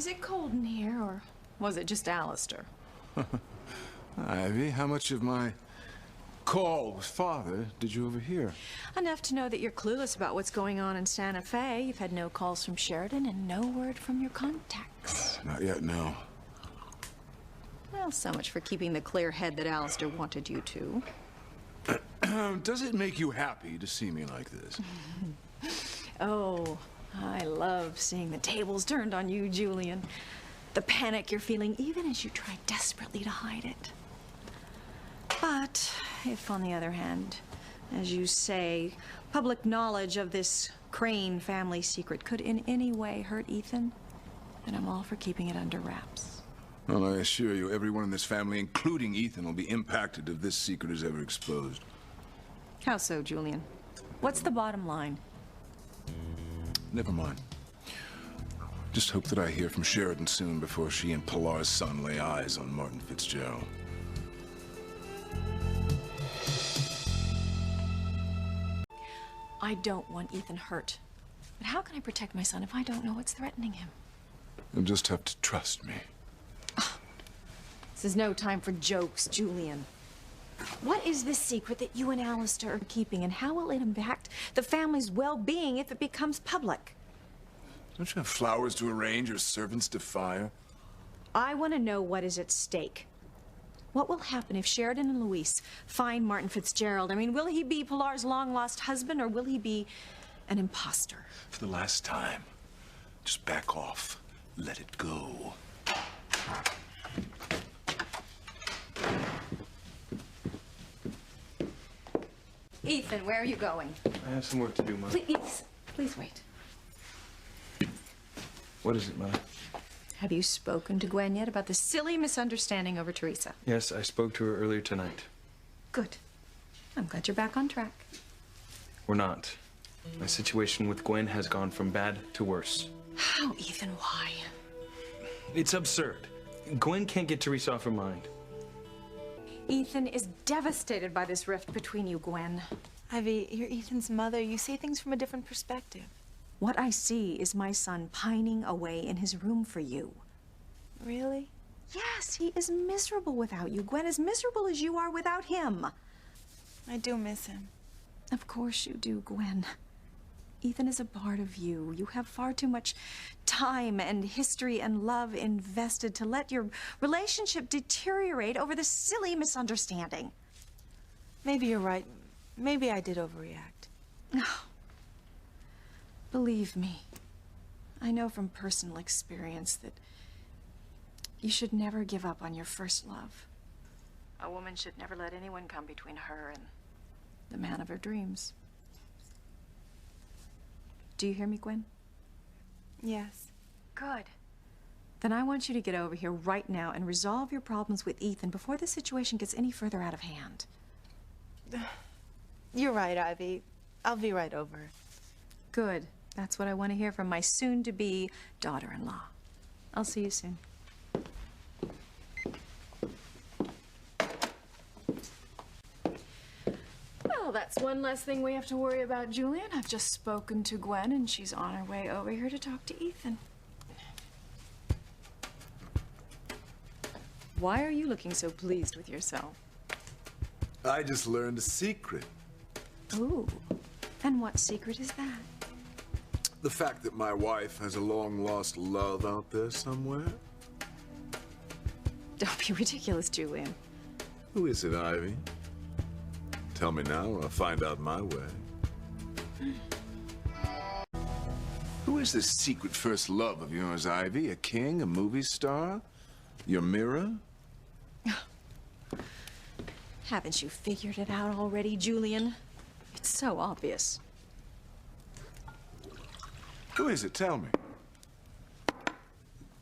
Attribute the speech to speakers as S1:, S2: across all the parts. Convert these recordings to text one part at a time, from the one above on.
S1: Is it cold in here, or was it just Alistair?
S2: Ivy, how much of my call with Father did you overhear?
S1: Enough to know that you're clueless about what's going on in Santa Fe. You've had no calls from Sheridan and no word from your contacts.
S2: Not yet, no.
S1: Well, so much for keeping the clear head that Alistair wanted you to.
S2: Does it make you happy to see me like this?
S1: Oh, I love seeing the tables turned on you, Julian. The panic you're feeling even as you try desperately to hide it. But if, on the other hand, as you say, public knowledge of this Crane family secret could in any way hurt Ethan, then I'm all for keeping it under wraps.
S2: Well, I assure you, everyone in this family, including Ethan, will be impacted if this secret is ever exposed.
S1: How so, Julian? What's the bottom line?
S2: Never mind. Just hope that I hear from Sheridan soon before she and Pilar's son lay eyes on Martin Fitzgerald.
S1: I don't want Ethan hurt. But how can I protect my son if I don't know what's threatening him?
S2: You'll just have to trust me.
S1: This is no time for jokes, Julian. What is this secret that you and Alistair are keeping, and how will it impact the family's well-being if it becomes public?
S2: Don't you have flowers to arrange or servants to fire?
S1: I want to know what is at stake. What will happen if Sheridan and Louise find Martin Fitzgerald? I mean, will he be Pilar's long-lost husband, or will he be an imposter?
S2: For the last time, just back off. Let it go.
S1: Ethan, where are you going?
S3: I have some work to do, Mother.
S1: Please wait.
S3: What is it, Mother?
S1: Have you spoken to Gwen yet about the silly misunderstanding over Teresa?
S3: Yes, I spoke to her earlier tonight.
S1: Good. I'm glad you're back on track.
S3: We're not. My situation with Gwen has gone from bad to worse.
S1: How, Ethan? Why?
S3: It's absurd. Gwen can't get Teresa off her mind.
S1: Ethan is devastated by this rift between you, Gwen.
S4: Ivy, you're Ethan's mother. You see things from a different perspective.
S1: What I see is my son pining away in his room for you.
S4: Really?
S1: Yes, he is miserable without you. Gwen, as miserable as you are without him.
S4: I do miss him.
S1: Of course you do, Gwen. Ethan is a part of you. You have far too much time and history and love invested to let your relationship deteriorate over this silly misunderstanding.
S4: Maybe you're right. Maybe I did overreact.
S1: Oh. Believe me, I know from personal experience that you should never give up on your first love. A woman should never let anyone come between her and the man of her dreams. Do you hear me, Gwen?
S4: Yes.
S1: Good. Then I want you to get over here right now and resolve your problems with Ethan before the situation gets any further out of hand.
S4: You're right, Ivy. I'll be right over.
S1: Good. That's what I want to hear from my soon-to-be daughter-in-law. I'll see you soon. Well, that's one less thing we have to worry about, Julian. I've just spoken to Gwen, and she's on her way over here to talk to Ethan. Why are you looking so pleased with yourself?
S2: I just learned a secret.
S1: Ooh. And what secret is that?
S2: The fact that my wife has a long-lost love out there somewhere.
S1: Don't be ridiculous, Julian.
S2: Who is it, Ivy? Tell me now, or I'll find out my way. Who is this secret first love of yours, Ivy? A king, a movie star? Your mirror?
S1: Haven't you figured it out already, Julian? It's so obvious.
S2: Who is it? Tell me.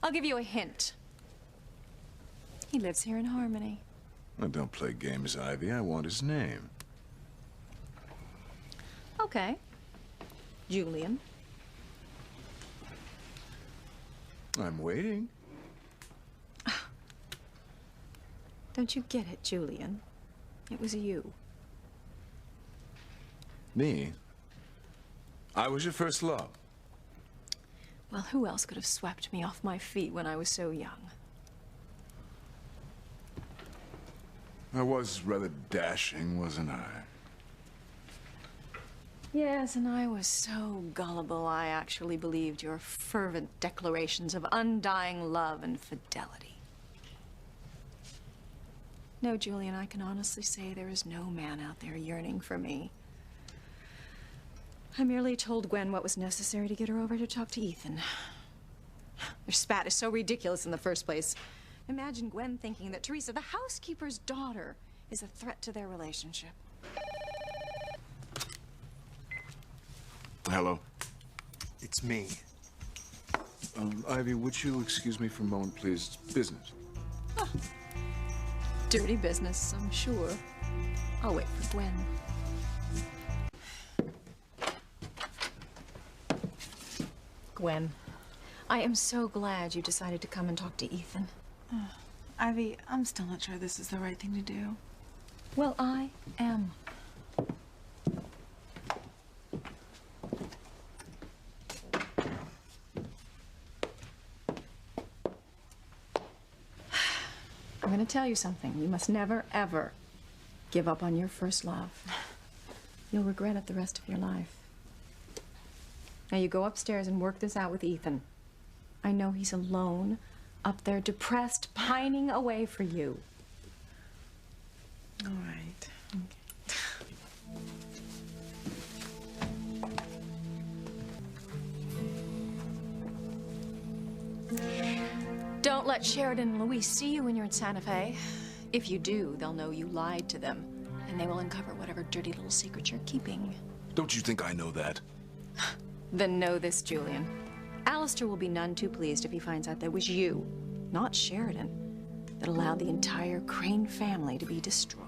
S1: I'll give you a hint. He lives here in Harmony.
S2: Well, don't play games, Ivy. I want his name.
S1: Okay. Julian.
S2: I'm waiting.
S1: Don't you get it, Julian? It was you.
S2: Me? I was your first love.
S1: Well, who else could have swept me off my feet when I was so young?
S2: I was rather dashing, wasn't I?
S1: Yes, and I was so gullible I actually believed your fervent declarations of undying love and fidelity. No, Julian, I can honestly say there is no man out there yearning for me. I merely told Gwen what was necessary to get her over to talk to Ethan. Their spat is so ridiculous in the first place. Imagine Gwen thinking that Teresa, the housekeeper's daughter, is a threat to their relationship.
S2: Hello?
S5: It's me.
S2: Ivy, would you excuse me for a moment, please? It's business.
S1: Dirty business, I'm sure. I'll wait for Gwen. Gwen, I am so glad you decided to come and talk to Ethan.
S4: Ivy, I'm still not sure this is the right thing to do.
S1: Well, I am. I'm going to tell you something. You must never, ever give up on your first love. You'll regret it the rest of your life. Now you go upstairs and work this out with Ethan. I know he's alone, up there, depressed, pining away for you.
S4: All right.
S1: Don't let Sheridan and Louise see you when you're in Santa Fe. If you do, they'll know you lied to them, and they will uncover whatever dirty little secret you're keeping.
S2: Don't you think I know that?
S1: Then know this, Julian. Alistair will be none too pleased if he finds out that it was you, not Sheridan, that allowed the entire Crane family to be destroyed.